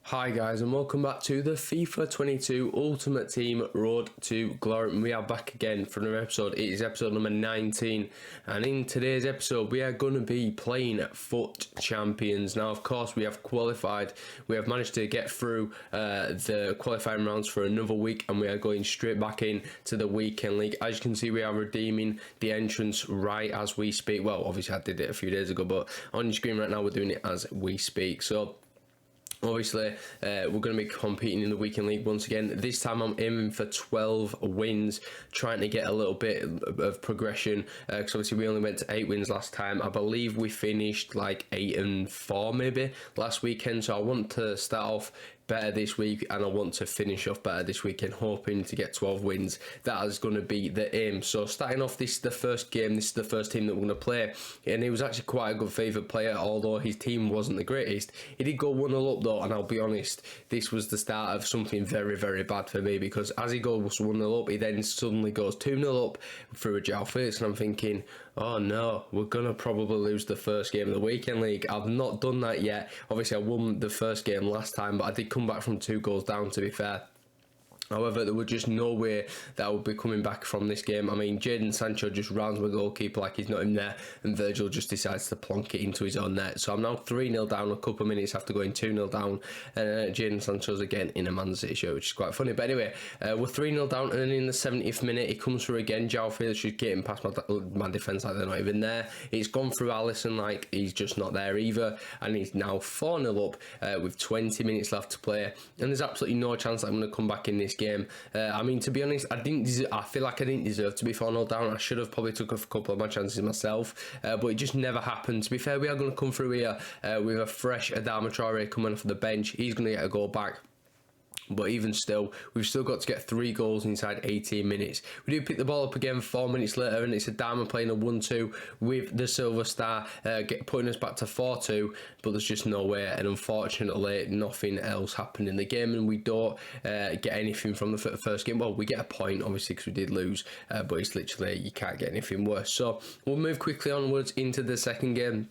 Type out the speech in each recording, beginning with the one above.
Hi guys, and welcome back to the FIFA 22 Ultimate Team Road to Glory. And we are back again for another episode. It is episode number 19, and in today's episode we are going to be playing Foot Champions. Now of course we have qualified, we have managed to get through the qualifying rounds for another week, and we are going straight back in to the weekend league. As you can see, we are redeeming the entrance right as we speak. Well, obviously I did it a few days ago, but on your screen right now we're doing it as we speak. So obviously, we're going to be competing in the weekend league once again. This time I'm aiming for 12 wins, trying to get a little bit of progression, because obviously we only went to 8 wins last time. I believe we finished like 8 and 4 maybe last weekend, so I want to start off better this week, and I want to finish off better this weekend, hoping to get 12 wins. That is going to be the aim. So starting off, this is the first game, this is the first team that we're going to play, and he was actually quite a good favoured player, although his team wasn't the greatest. He did go 1-0 up though, and I'll be honest, this was the start of something very, very bad for me, because as he goes 1-0 up, he then suddenly goes 2-0 up through a João Felix, and I'm thinking, oh no, we're going to probably lose the first game of the weekend league. I've not done that yet. Obviously I won the first game last time, but I did come back from 2 goals down, to be fair. However, there was just no way that I would be coming back from this game. I mean, Jadon Sancho just rounds my goalkeeper like he's not in there, and Virgil just decides to plonk it into his own net. So I'm now 3-0 down a couple of minutes after going 2-0 down. Jadon Sancho's again in a Man City shirt, which is quite funny. But anyway, we're 3-0 down, and then in the 70th minute, he comes through again. João Felix just getting past my defence like they're not even there. It's gone through Alisson like he's just not there either, and he's now 4-0 up with 20 minutes left to play. And there's absolutely no chance that I'm going to come back in this game. I mean, to be honest, I feel like I didn't deserve to be 4-0 down. I should have probably took a couple of my chances myself, but it just never happened. To be fair, we are going to come through here with a fresh Adama Traore coming off the bench. He's going to get a goal back. But even still, we've still got to get 3 goals inside 18 minutes. We do pick the ball up again 4 minutes later, and it's Adama playing a 1-2 with the Silver Star, putting us back to 4-2, but there's just no way. And unfortunately, nothing else happened in the game, and we don't get anything from the first game. Well, we get a point, obviously, because we did lose, but it's literally, you can't get anything worse. So we'll move quickly onwards into the second game.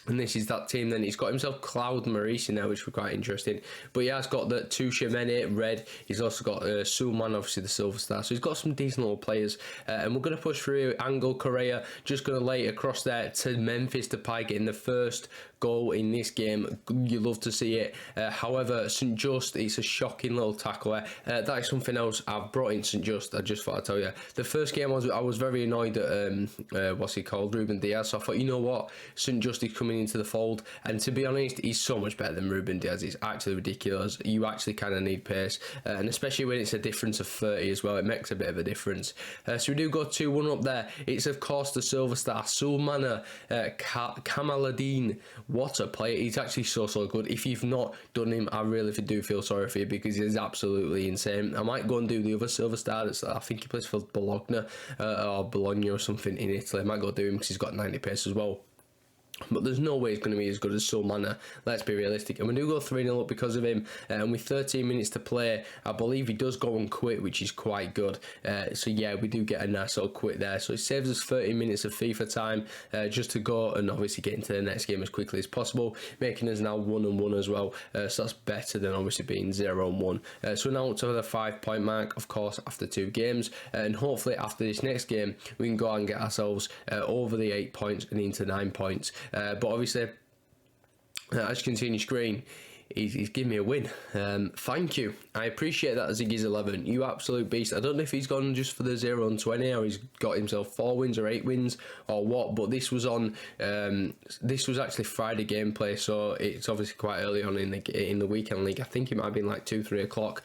And this is that team then. He's got himself Claude Maurice now, which was quite interesting. But he has got the Tuchemene, red. He's also got Sulman, obviously the Silver Star. So he's got some decent little players. And we're going to push through. Angel Correa just going to lay it across there to Memphis Depay, getting the first goal in this game. You love to see it. However, St Just, it's a shocking little tackle. That is something else I've brought in St Just. I just thought I'd tell you. The first game I was very annoyed at what's he called, Ruben Diaz. So I thought, you know what, St Just is coming into the fold, and to be honest, he's so much better than Ruben Diaz. It's actually ridiculous. You actually kind of need pace, and especially when it's a difference of 30 as well, it makes a bit of a difference. So we do go 2-1 up there. It's of course the Silver Star, Sulmana Kamaladine. What a player. He's actually so good. If you've not done him, I really do feel sorry for you, because he's absolutely insane. I might go and do the other Silver Star. I think he plays for Bologna or something in Italy. I might go do him because he's got 90 pace as well. But there's no way it's going to be as good as Sulmana. Let's be realistic. And we do go 3-0 up because of him. And with 13 minutes to play, I believe he does go and quit, which is quite good. So yeah, we do get a nice little quit there. So it saves us 30 minutes of FIFA time just to go and obviously get into the next game as quickly as possible, making us now 1-1 as well. So that's better than obviously being 0-1. So we're now up to the 5-point mark, of course, after 2 games. And hopefully after this next game, we can go and get ourselves over the 8 points and into 9 points. But obviously, as you can see on your screen, he's giving me a win. Thank you. I appreciate that, Ziggy's11. You absolute beast. I don't know if he's gone just for the 0-20 or he's got himself 4 wins or 8 wins or what, but this was on this was actually Friday gameplay, so it's obviously quite early on in the weekend league. I think it might have been like 2-3 o'clock.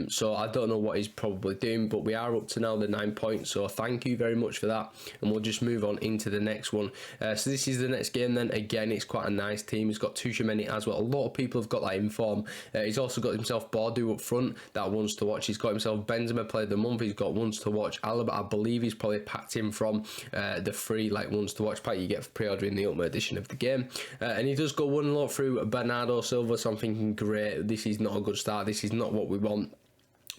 So I don't know what he's probably doing, but we are up to now the 9 points, so thank you very much for that, and we'll just move on into the next one. So this is the next game then. Again, it's quite a nice team. He's got Tuchemene as well. A lot of people have got that in form. He's also got himself Bordeaux up front, that one's to watch. He's got himself Benzema player of the month. He's got ones to watch. Alaba, I believe he's probably packed him from the free like ones to watch pack you get for pre-ordering the Ultimate Edition of the game. And he does go 1-0 through Bernardo Silva, so I'm thinking, great, this is not a good start. This is not what we want.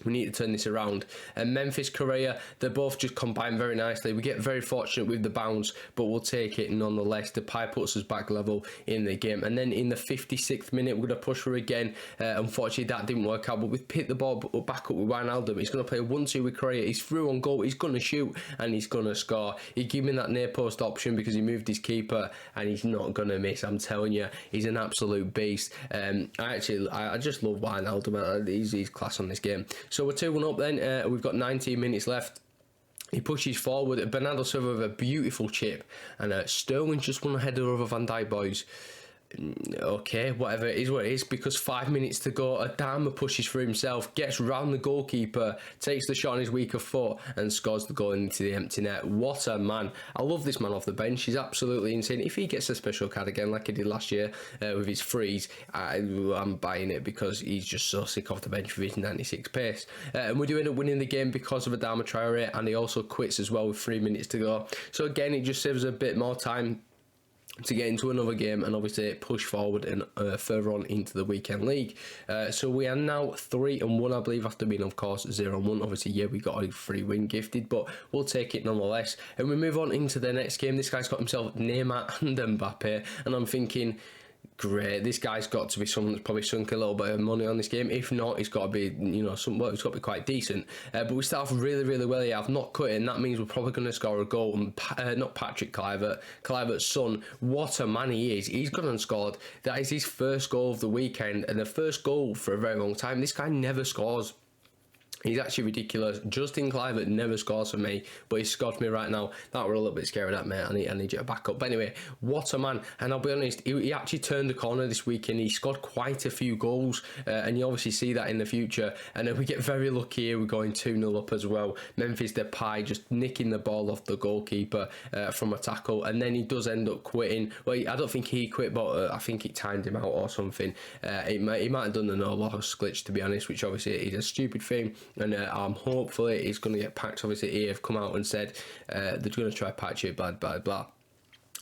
We need to turn this around. And Memphis, Correa, they both just combine very nicely. We get very fortunate with the bounce, but we'll take it nonetheless. The pie puts us back level in the game. And then in the 56th minute, we're going to push her again. Unfortunately, that didn't work out, but we've picked the ball back up with Wijnaldum. He's going to play a 1-2 with Correa. He's through on goal. He's going to shoot, and he's going to score. He gave me that near post option because he moved his keeper, and he's not going to miss. I'm telling you, he's an absolute beast. I just love Wijnaldum. He's class on this game. So we're 2-1 up then. We've got 19 minutes left. He pushes forward. Bernardo Silva with a beautiful chip. And Sterling just won a header over Van Dijk, boys. Okay, whatever it is what it is, because 5 minutes to go. Adama pushes for himself, gets round the goalkeeper, takes the shot on his weaker foot and scores the goal into the empty net. What a man. I love this man off the bench. He's absolutely insane. If he gets a special card again like he did last year with his freeze, I'm buying it, because he's just so sick off the bench with his 96 pace. And we do end up winning the game because of Adama Traore, and he also quits as well with 3 minutes to go. So again, it just saves a bit more time to get into another game and obviously push forward and further on into the weekend league. So we are now 3-1, I believe, after being, of course, 0-1. Obviously, yeah, we got a free win gifted, but we'll take it nonetheless. And we move on into the next game. This guy's got himself Neymar and Mbappe, and I'm thinking, great, this guy's got to be someone that's probably sunk a little bit of money on this game. If not, he's got to be, you know, it's got to be quite decent. But we start off really, really well here. I've not cut it, and that means we're probably going to score a goal. And not Patrick Kluivert, Kluivert's son. What a man he is. He's gone and scored. That is his first goal of the weekend, and the first goal for a very long time. This guy never scores. He's actually ridiculous. Justin Kluivert never scores for me, but he scored for me right now. That were a little bit scary, that, mate. I need you to back up. But anyway, what a man. And I'll be honest, he actually turned the corner this weekend. He scored quite a few goals, and you obviously see that in the future. And then we get very lucky here. We're going 2-0 up as well. Memphis Depay just nicking the ball off the goalkeeper from a tackle. And then he does end up quitting. Well, I don't think he quit, but I think it timed him out or something. He might have done the no-loss glitch, to be honest, which obviously is a stupid thing. And hopefully he's going to get packed. Obviously, EA have come out and said they're going to try patch it, blah, blah, blah.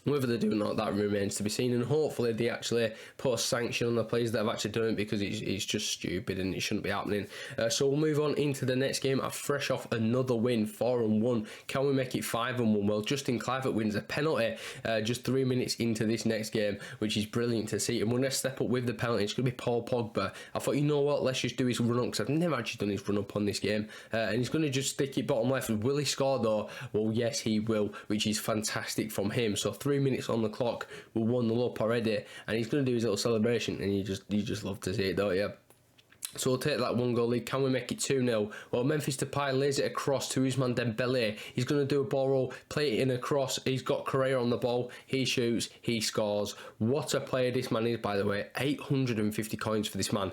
Whether they do or not, that remains to be seen, and hopefully they actually put a sanction on the players that have actually done it, because it's just stupid and it shouldn't be happening. So we'll move on into the next game. Fresh off another win, 4-1. Can we make it 5-1? Well, Justin Kluivert wins a penalty just 3 minutes into this next game, which is brilliant to see. And we're going to step up with the penalty. It's going to be Paul Pogba. I thought, you know what, let's just do his run up, because I've never actually done his run up on this game. And he's going to just stick it bottom left. Will he score though? Well, yes, he will, which is fantastic from him. So 3 minutes on the clock, we're 1-0 up already, and he's going to do his little celebration, and you just love to see it, don't you? So we'll take that 1 goal lead. Can we make it 2-0? Well, Memphis Depay lays it across to Ousmane Dembele. He's going to do a ball roll, play it in across. He's got Correa on the ball. He shoots, he scores. What a player this man is, by the way. 850 coins for this man.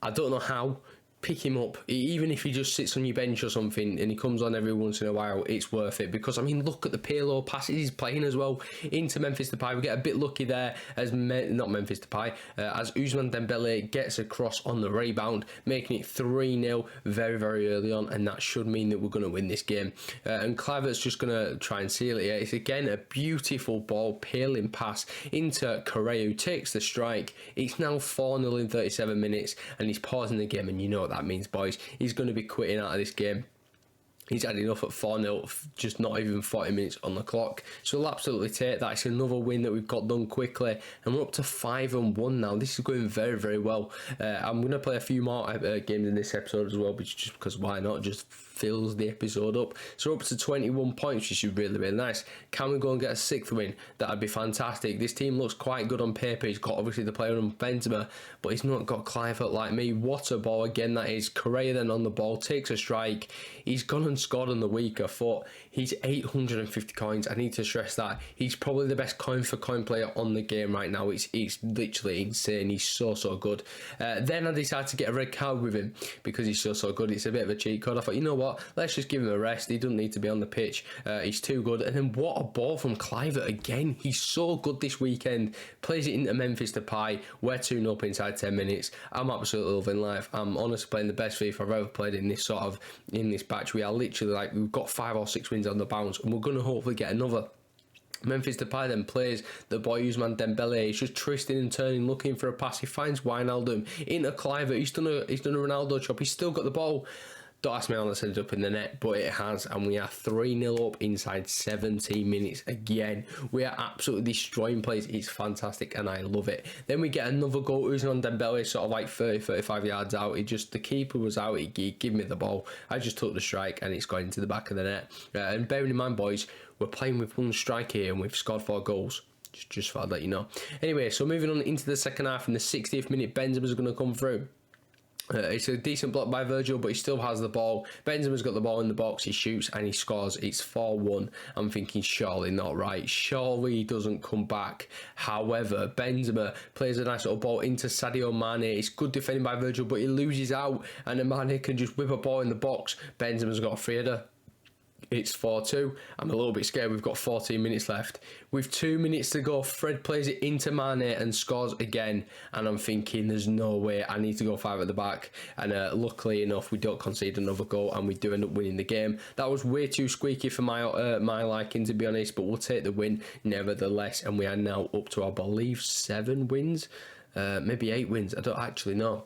I don't know how. Pick him up, even if he just sits on your bench or something and he comes on every once in a while, it's worth it, because I mean, look at the payload passes he's playing as well into Memphis Depay. We get a bit lucky there as not Memphis Depay, as Ousmane Dembele gets across on the rebound, making it 3-0 very, very early on, and that should mean that we're going to win this game. And Kluivert's just going to try and seal it here. It's again a beautiful ball, peeling pass into Correa, who takes the strike. It's now 4-0 in 37 minutes, and he's pausing the game, and you know what that means, boys. He's going to be quitting out of this game. He's had enough at 4-0, just not even 40 minutes on the clock. So we'll absolutely take that. It's another win that we've got done quickly. And we're up to 5-1 now. This is going very, very well. I'm going to play a few more games in this episode as well, but just because why not? Just fills the episode up. So we're up to 21 points, which is really, really nice. Can we go and get a 6th win? That'd be fantastic. This team looks quite good on paper. He's got obviously the player on Benzema, but he's not got Kluivert like me. What a ball again that is. Correa then on the ball, takes a strike. He's gone and scored on the weaker foot. He's 850 coins. I need to stress that. He's probably the best coin for coin player on the game right now. It's literally insane. He's so good. Then I decided to get a red card with him because he's so good. It's a bit of a cheat code. I thought, you know what? Let's just give him a rest. He doesn't need to be on the pitch. He's too good. And then what a ball from Kluivert again. He's so good this weekend. Plays it into Memphis Depay. We're 2-0 up inside 10 minutes. I'm absolutely loving life. I'm honestly playing the best FIFA I've ever played in this batch. We are literally we've got 5 or 6 wins on the bounce, and we're going to hopefully get another. Memphis Depay then plays the boy Ousmane Dembele. He's just twisting and turning, looking for a pass. He finds Wijnaldum into Kluivert. He's done a Ronaldo chop. He's still got the ball. Don't ask me how that's ended up in the net, but it has, and we are 3-0 up inside 17 minutes again. We are absolutely destroying plays. It's fantastic, and I love it. Then we get another goal. Ousmane Dembele, sort of like 35 yards out. The keeper was out. He gave me the ball. I just took the strike, and it's gone into the back of the net. And bearing in mind, boys, we're playing with one strike here, and we've scored 4 goals. Just thought I'd let you know. Anyway, so moving on into the second half, in the 60th minute, Benzema's going to come through. It's a decent block by Virgil, but he still has the ball. Benzema's got the ball in the box. He shoots and he scores. It's 4-1. I'm thinking, surely not right. Surely he doesn't come back. However, Benzema plays a nice little ball into Sadio Mane. It's good defending by Virgil, but he loses out, and then Mane can just whip a ball in the box. Benzema's got a free header. It's 4-2. I'm a little bit scared. We've got 14 minutes left. With 2 minutes to go, Fred plays it into Mane and scores again. And I'm thinking, there's no way. I need to go 5 at the back. And luckily enough, we don't concede another goal, and we do end up winning the game. That was way too squeaky for my liking, to be honest. But we'll take the win nevertheless. And we are now up to, I believe, 7 wins. Maybe 8 wins. I don't actually know.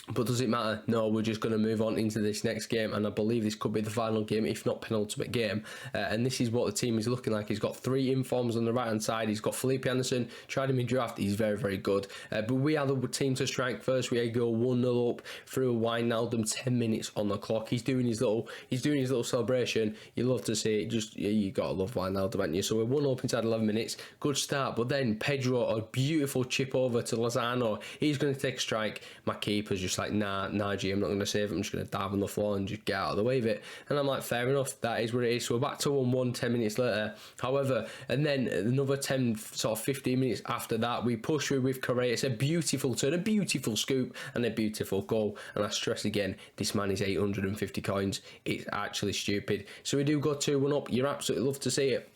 But does it matter? No, we're just going to move on into this next game, and I believe this could be the final game, if not penultimate game. And this is what the team is looking like. He's got 3 informs on the right-hand side. He's got Felipe Anderson, tried him in draft. He's very, very good. But we are the team to strike first. We go 1-0 up through a Wijnaldum, 10 minutes on the clock. He's doing his little celebration. You love to see it. You got to love Wijnaldum, haven't you? So we're 1-0 up inside 11 minutes. Good start. But then Pedro, a beautiful chip over to Lozano. He's going to take a strike. My keeper's just like, nah, G, I'm not going to save it. I'm just going to dive on the floor and just get out of the way of it. And I'm like, fair enough, that is what it is. So we're back to 1-1 10 minutes later. However, and then another 10, sort of 15 minutes after that, we push through with Correa. It's a beautiful turn, a beautiful scoop, and a beautiful goal. And I stress again, this man is 850 coins. It's actually stupid. So we do go 2-1 up. You're absolutely love to see it.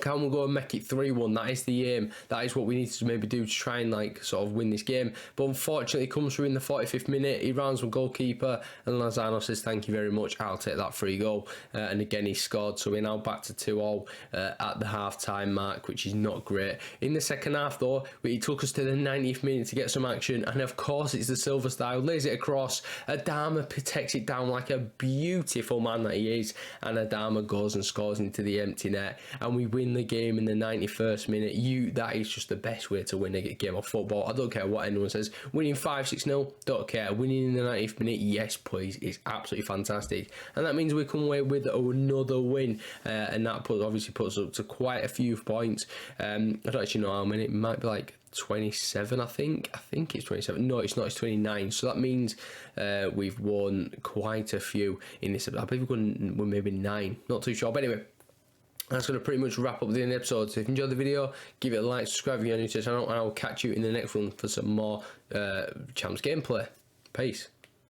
Can we go and make it 3-1? That is the aim. That is what we need to maybe do to try and like sort of win this game. But unfortunately, it comes through in the 45th minute. He rounds with goalkeeper, and Lozano says, "Thank you very much. I'll take that free goal." And again, he scored. So we're now back to 2-0 at the half-time mark, which is not great. In the second half, though, it took us to the 90th minute to get some action, and of course, it's the Silver style. Lays it across. Adama protects it down like a beautiful man that he is, and Adama goes and scores into the empty net, and we win the game in the 91st minute. That is just the best way to win a game of football. I don't care what anyone says. Winning 5-6-0, don't care. Winning in the 90th minute, yes please, it's absolutely fantastic. And that means we come away with another win, and that obviously puts us up to quite a few points. I don't actually know how many. It might be like 27, I think it's 27. No, it's not, it's 29. So that means we've won quite a few in this. I believe we're maybe 9, not too sure. But anyway, that's going to pretty much wrap up the episode. So if you enjoyed the video, give it a like, subscribe if you're new to the channel, and I will catch you in the next one for some more Champs gameplay. Peace.